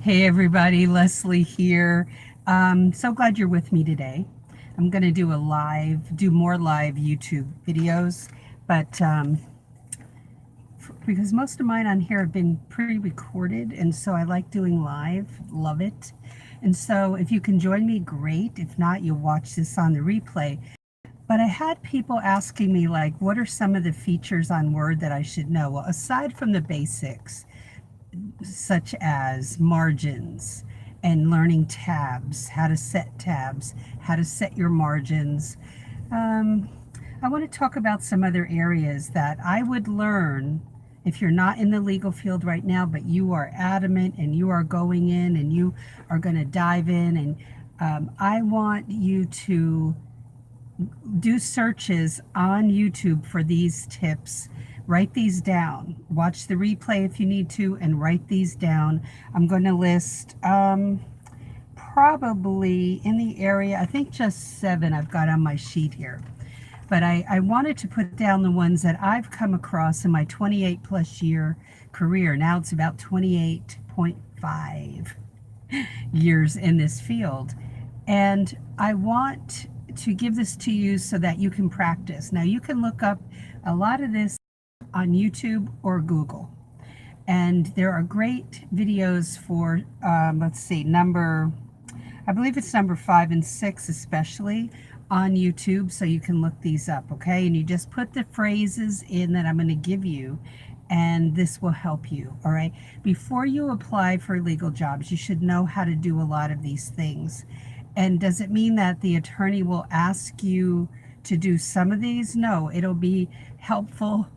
Hey everybody, Leslie here. So glad you're with me today. I'm going to do more live YouTube videos, but because most of mine on here have been pre-recorded, and so I like doing live, love it. And so if you can join me, great. If not, you'll watch this on the replay. But I had people asking me, like, what are some of the features on Word that I should know? Well, aside from the basics, such as margins and learning tabs, how to set tabs, how to set your margins. Um, I want to talk about some other areas that I would learn if you're not in the legal field right now, but you are adamant and you are going in and you are going to dive in. And I want you to do searches on YouTube for these tips. Write these down. Watch the replay if you need to and write these down. I'm going to list probably in the area, I think just 7 I've got on my sheet here. But I wanted to put down the ones that I've come across in my 28 plus year career. Now it's about 28.5 years in this field. And I want to give this to you so that you can practice. Now you can look up a lot of this on YouTube or Google. And there are great videos for, let's see, I believe it's number 5 and 6 especially on YouTube, so you can look these up, okay? And you just put the phrases in that I'm going to give you, and this will help you, all right? Before you apply for legal jobs, you should know how to do a lot of these things. And does it mean that the attorney will ask you to do some of these? No, it'll be helpful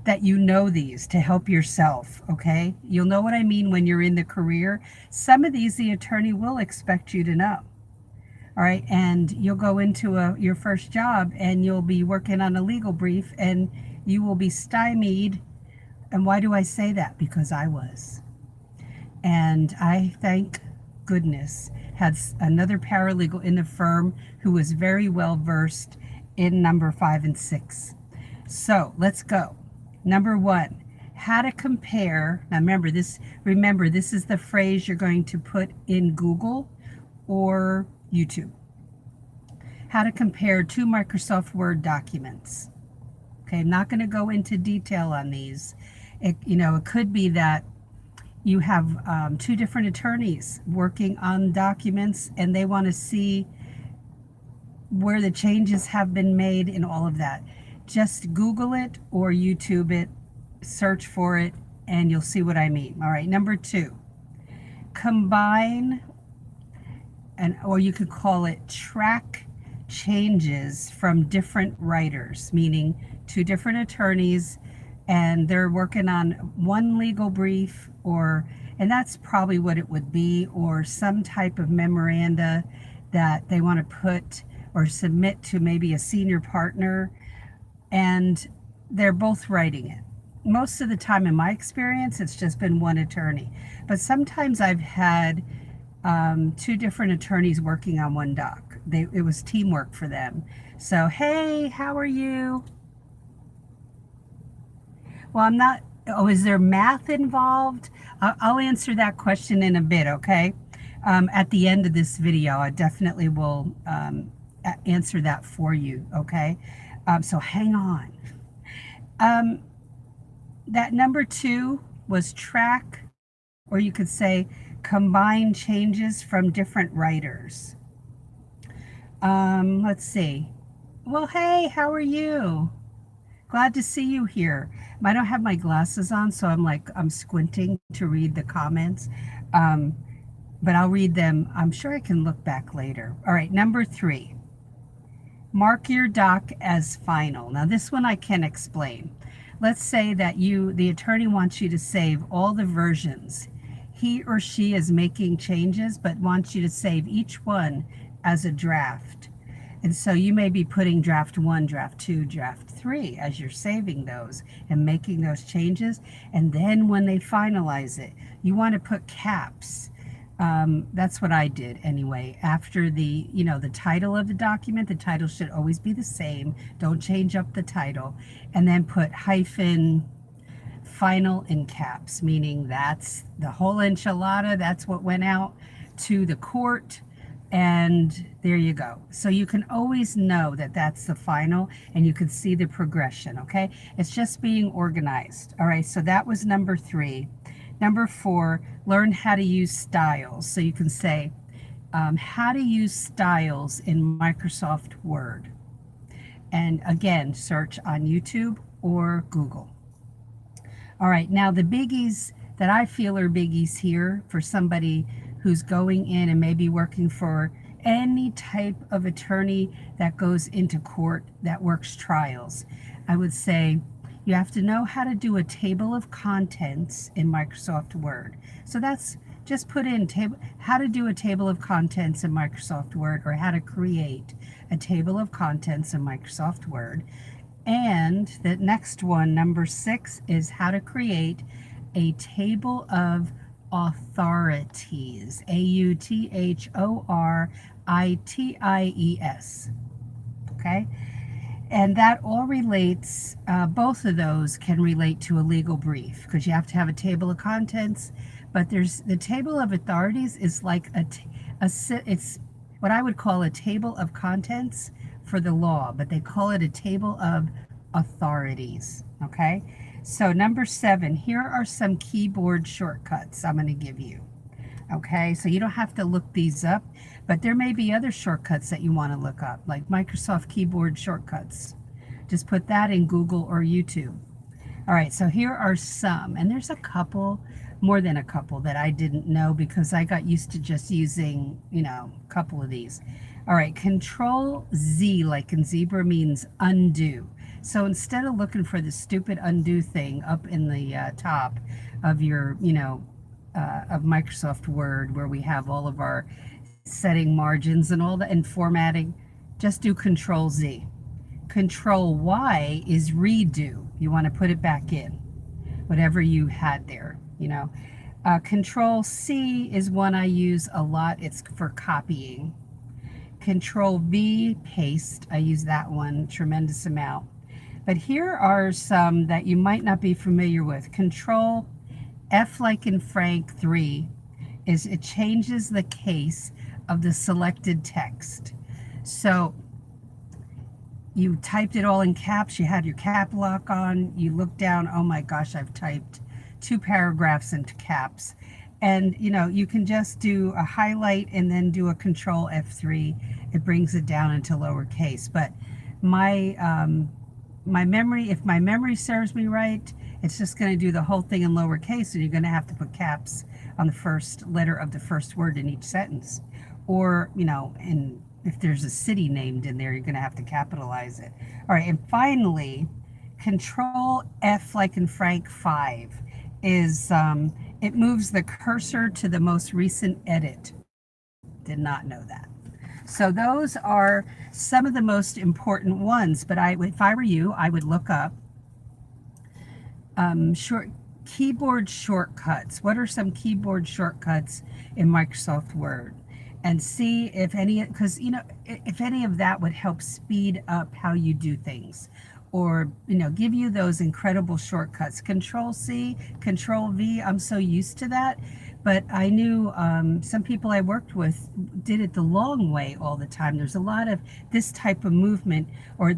that you know these to help yourself, okay? You'll know what I mean when you're in the career. Some of these the attorney will expect you to know, all right? And you'll go into your first job and you'll be working on a legal brief and you will be stymied. And why do I say that? Because I was. And I thank goodness had another paralegal in the firm who was very well versed in number 5 and 6. So let's go. Number 1, how to compare. Now remember this is the phrase you're going to put in Google or YouTube. How to compare 2 Microsoft Word documents. Okay, I'm not going to go into detail on these. It could be that you have 2 different attorneys working on documents and they want to see where the changes have been made and all of that. Just Google it or YouTube it, search for it, and you'll see what I mean. All right, number 2, combine, or you could call it track changes from different writers, meaning 2 different attorneys and they're working on one legal brief, and that's probably what it would be, or some type of memoranda that they want to put or submit to maybe a senior partner, and they're both writing it. Most of the time in my experience, it's just been one attorney, but sometimes I've had 2 different attorneys working on one doc. It was teamwork for them. So, hey, how are you? Well, I'm not, is there math involved? I'll answer that question in a bit, okay? At the end of this video, I definitely will answer that for you, okay? So hang on. That number 2 was track, or you could say combine changes from different writers. Let's see. Well, hey, how are you? Glad to see you here. I don't have my glasses on, so I'm squinting to read the comments, but I'll read them. I'm sure I can look back later. All right, number 3, mark your doc as final. Now this one I can explain. Let's say that the attorney wants you to save all the versions. He or she is making changes, but wants you to save each one as a draft. And so you may be putting draft 1, draft 2, draft 3 as you're saving those and making those changes. And then when they finalize it, you want to put caps. That's what I did anyway. After the title of the document, the title should always be the same. Don't change up the title. And then put hyphen final in caps, meaning that's the whole enchilada. That's what went out to the court. And there you go. So you can always know that that's the final, and you can see the progression, okay? It's just being organized. All right, so that was number 3. Number 4, learn how to use styles. So you can say how to use styles in Microsoft Word. And again, search on YouTube or Google. All right, now the biggies that I feel are biggies here for somebody who's going in and maybe working for any type of attorney that goes into court that works trials. I would say you have to know how to do a table of contents in Microsoft Word. So that's just put in how to do a table of contents in Microsoft Word, or how to create a table of contents in Microsoft Word. And the next one, number 6, is how to create a table of authorities. authorities. Okay? And that all relates, both of those can relate to a legal brief, because you have to have a table of contents. But there's the table of authorities is like it's what I would call a table of contents for the law, but they call it a table of authorities. Okay? So number 7, here are some keyboard shortcuts I'm going to give you. Okay, so you don't have to look these up, but there may be other shortcuts that you want to look up, like Microsoft keyboard shortcuts. Just put that in Google or YouTube. All right, so here are some, and there's a couple, more than a couple, that I didn't know because I got used to just using, a couple of these. All right, Control Z, like in zebra, means undo. So instead of looking for the stupid undo thing up in the top of your, of Microsoft Word, where we have all of our setting margins and all that and formatting, just do Control Z. Control Y is redo. You want to put it back in, whatever you had there, Control C is one I use a lot. It's for copying. Control V, paste. I use that one tremendous amount. But here are some that you might not be familiar with. Control F, like in Frank 3, is it changes the case of the selected text. So you typed it all in caps, you had your cap lock on, you look down, oh my gosh, I've typed 2 paragraphs into caps. And you can just do a highlight and then do a Control F3. It brings it down into lowercase. But my memory, if my memory serves me right, it's just going to do the whole thing in lowercase, and you're going to have to put caps on the first letter of the first word in each sentence. Or, and if there's a city named in there, you're going to have to capitalize it. All right, and finally, Control F, like in Frank 5, is it moves the cursor to the most recent edit. Did not know that. So those are some of the most important ones, but if I were you, I would look up keyboard shortcuts. What are some keyboard shortcuts in Microsoft Word? And see if any, because if any of that would help speed up how you do things, or give you those incredible shortcuts. Control C, Control V, I'm so used to that. But I knew some people I worked with did it the long way all the time. There's a lot of this type of movement, or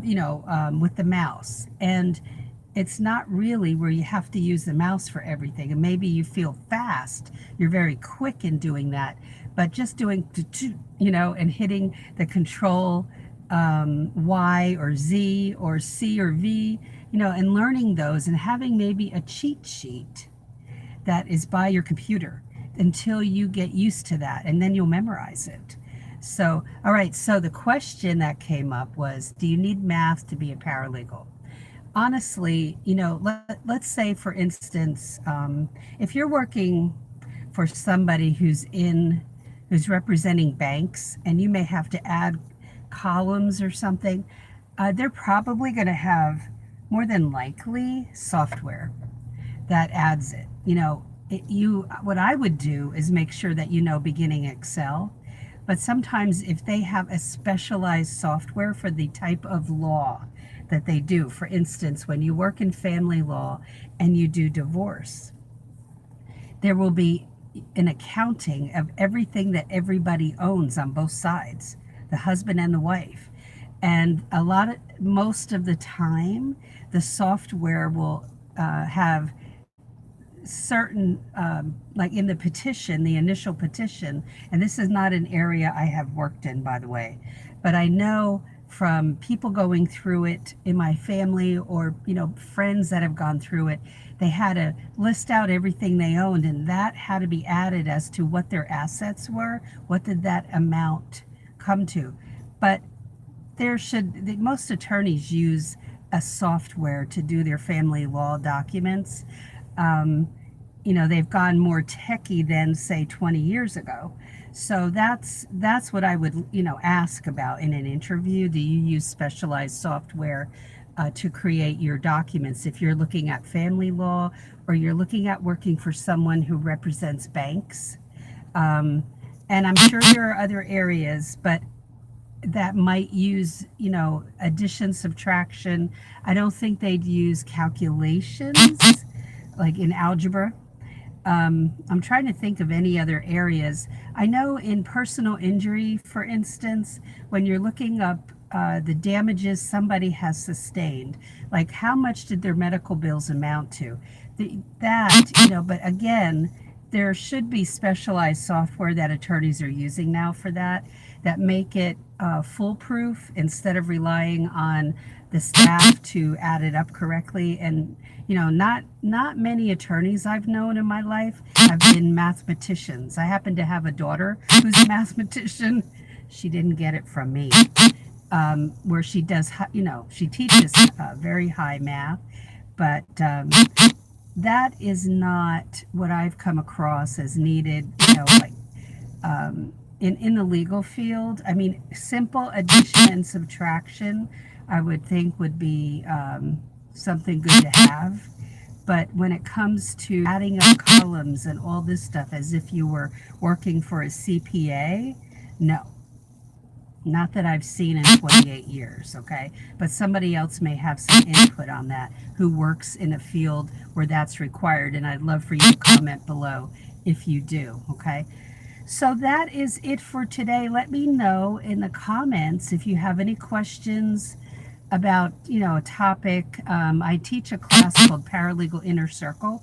with the mouse, and it's not really where you have to use the mouse for everything. And maybe you feel fast, you're very quick in doing that, but just doing and hitting the Control Y or Z or C or V, and learning those, and having maybe a cheat sheet that is by your computer until you get used to that, and then you'll memorize it. So, all right, so the question that came up was, do you need math to be a paralegal? Honestly, let's say, for instance, if you're working for somebody who's representing banks, and you may have to add columns or something, they're probably going to have, more than likely, software that adds it. What I would do is make sure that beginning Excel, but sometimes if they have a specialized software for the type of law that they do. For instance, when you work in family law and you do divorce, there will be an accounting of everything that everybody owns on both sides, the husband and the wife. And most of the time, the software will have certain, like in the petition, the initial petition, and this is not an area I have worked in, by the way, but I know from people going through it in my family, or friends that have gone through it, they had to list out everything they owned, and that had to be added as to what their assets were. What did that amount come to? But most attorneys use a software to do their family law documents. Um, they've gone more techie than say 20 years ago. So that's what I would ask about in an interview. Do you use specialized software to create your documents if you're looking at family law, or you're looking at working for someone who represents banks? Um, and I'm sure there are other areas, but that might use, addition, subtraction. I don't think they'd use calculations like in algebra. I'm trying to think of any other areas. I know in personal injury, for instance, when you're looking up the damages somebody has sustained, like how much did their medical bills amount to? But again, there should be specialized software that attorneys are using now for that make it foolproof, instead of relying on the staff to add it up correctly. And not many attorneys I've known in my life have been mathematicians. I happen to have a daughter who's a mathematician. She didn't get it from me. Where she does, she teaches very high math, but that is not what I've come across as needed, like in the legal field. I mean, simple addition and subtraction, I would think would be something good to have. But when it comes to adding up columns and all this stuff as if you were working for a CPA, no. Not that I've seen in 28 years, okay? But somebody else may have some input on that who works in a field where that's required, and I'd love for you to comment below if you do, okay? So that is it for today. Let me know in the comments if you have any questions about, a topic. I teach a class called Paralegal Inner Circle,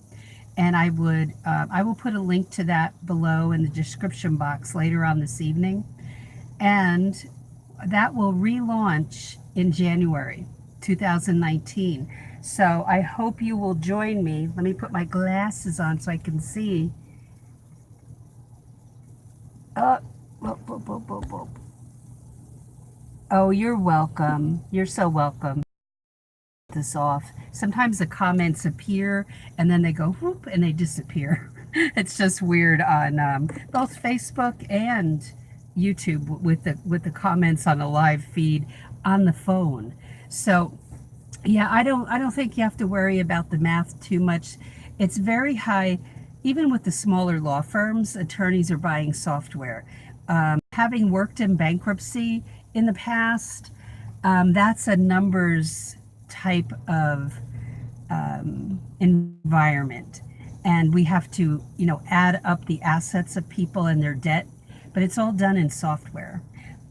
and I will put a link to that below in the description box later on this evening. And that will relaunch in January 2019. So I hope you will join me. Let me put my glasses on so I can see. Oh, oh, you're welcome. You're so welcome. This off. Sometimes the comments appear and then they go whoop and they disappear. It's just weird on both Facebook and YouTube with the comments on the live feed on the phone. So yeah, I don't think you have to worry about the math too much. It's very high. Even with the smaller law firms, attorneys are buying software. Having worked in bankruptcy in the past, that's a numbers type of environment, and we have to add up the assets of people and their debt, but it's all done in software.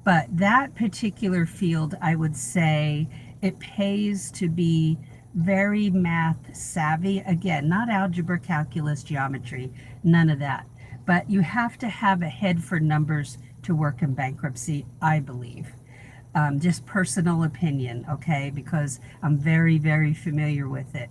But that particular field, I would say it pays to be very math savvy. Again, not algebra, calculus, geometry, none of that. But you have to have a head for numbers to work in bankruptcy, I believe. Just personal opinion, okay? Because I'm very, very familiar with it.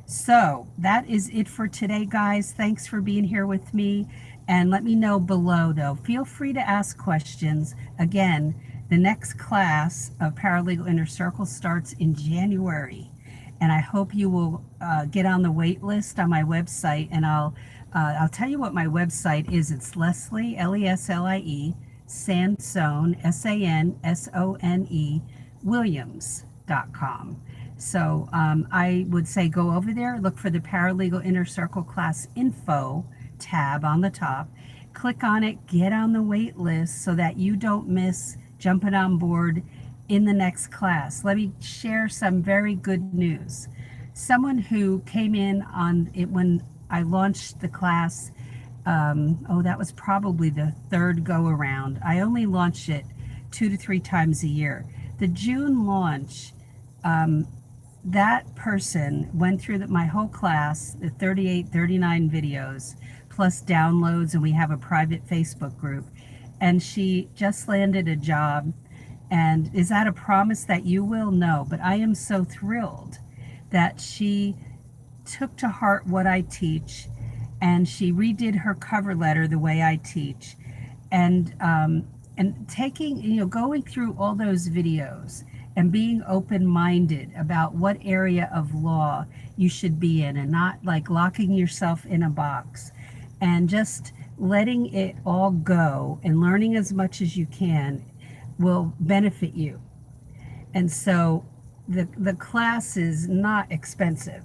So that is it for today, guys. Thanks for being here with me. And let me know below, though. Feel free to ask questions. Again, the next class of Paralegal Inner Circle starts in January. And I hope you will get on the wait list on my website. And I'll tell you what my website is. It's Leslie, Leslie, Sansone, Sansone, Williams.com. So I would say go over there, look for the Paralegal Inner Circle class info tab on the top. Click on it, get on the wait list so that you don't miss jumping on board in the next class. Let me share some very good news. Someone who came in on it when I launched the class, that was probably the third go around. I only launch it 2 to 3 times a year. The June launch, that person went through my whole class, the 38, 39 videos, plus downloads, and we have a private Facebook group. And she just landed a job. And is that a promise that you will? No, but I am so thrilled that she took to heart what I teach, and she redid her cover letter the way I teach, and taking, going through all those videos and being open-minded about what area of law you should be in, and not like locking yourself in a box, and just letting it all go and learning as much as you can will benefit you. And so the class is not expensive,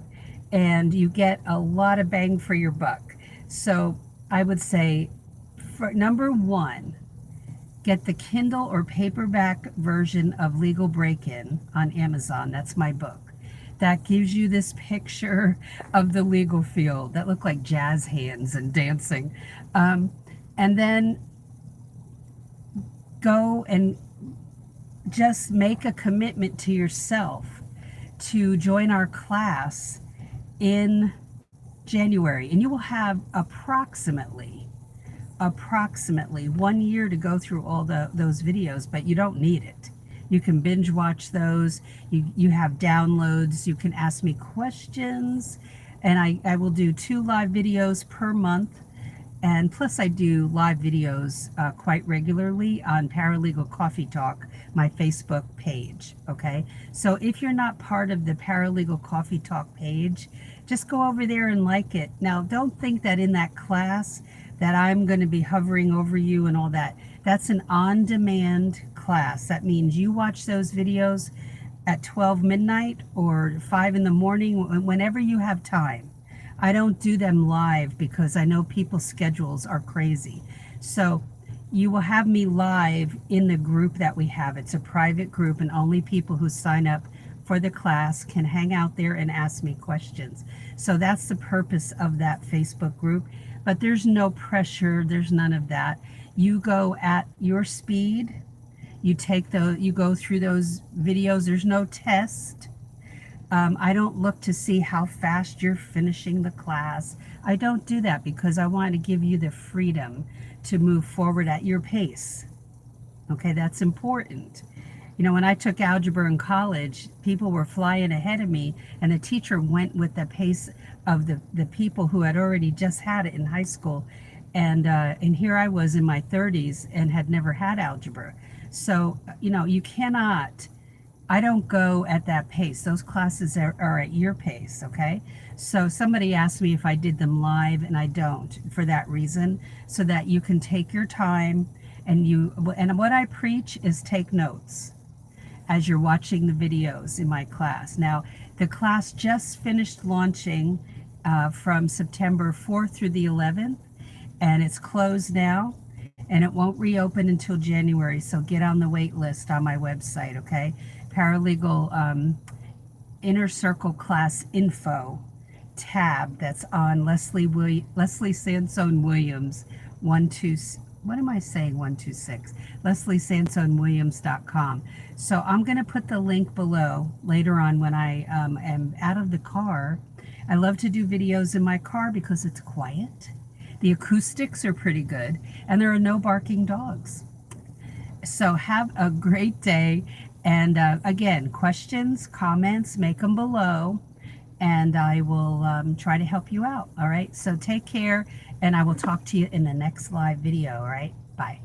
and you get a lot of bang for your buck. So I would say, for number one, get the Kindle or paperback version of Legal Break-In on Amazon. That's my book. That gives you this picture of the legal field that look like jazz hands and dancing. And then go and just make a commitment to yourself to join our class in January, and you will have approximately 1 year to go through all those videos, but you don't need it. You can binge watch those. You have downloads. You can ask me questions, and I will do 2 live videos per month. And plus I do live videos quite regularly on Paralegal Coffee Talk, my Facebook page, okay? So if you're not part of the Paralegal Coffee Talk page, just go over there and like it. Now, don't think that in that class that I'm going to be hovering over you and all that. That's an on-demand class. That means you watch those videos at 12 midnight or 5 in the morning, whenever you have time. I don't do them live because I know people's schedules are crazy. So you will have me live in the group that we have. It's a private group, and only people who sign up for the class can hang out there and ask me questions. So that's the purpose of that Facebook group. But there's no pressure. There's none of that. You go at your speed. You go through those videos. There's no test. I don't look to see how fast you're finishing the class. I don't do that because I want to give you the freedom to move forward at your pace. Okay, that's important. When I took algebra in college, people were flying ahead of me, and the teacher went with the pace of the people who had already just had it in high school. And here I was in my 30s and had never had algebra. So, you cannot... I don't go at that pace. Those classes are at your pace, okay? So somebody asked me if I did them live, and I don't, for that reason, so that you can take your time, and what I preach is take notes as you're watching the videos in my class. Now, the class just finished launching from September 4th through the 11th, and it's closed now, and it won't reopen until January, so get on the wait list on my website, okay? Paralegal Inner Circle Class Info tab that's on Leslie Sansone Williams 126 LeslieSansoneWilliams.com. So I'm going to put the link below later on when I am out of the car. I love to do videos in my car because it's quiet. The acoustics are pretty good, and there are no barking dogs. So have a great day. And again, questions, comments, make them below, and I will try to help you out. All right. So take care, and I will talk to you in the next live video. All right. Bye.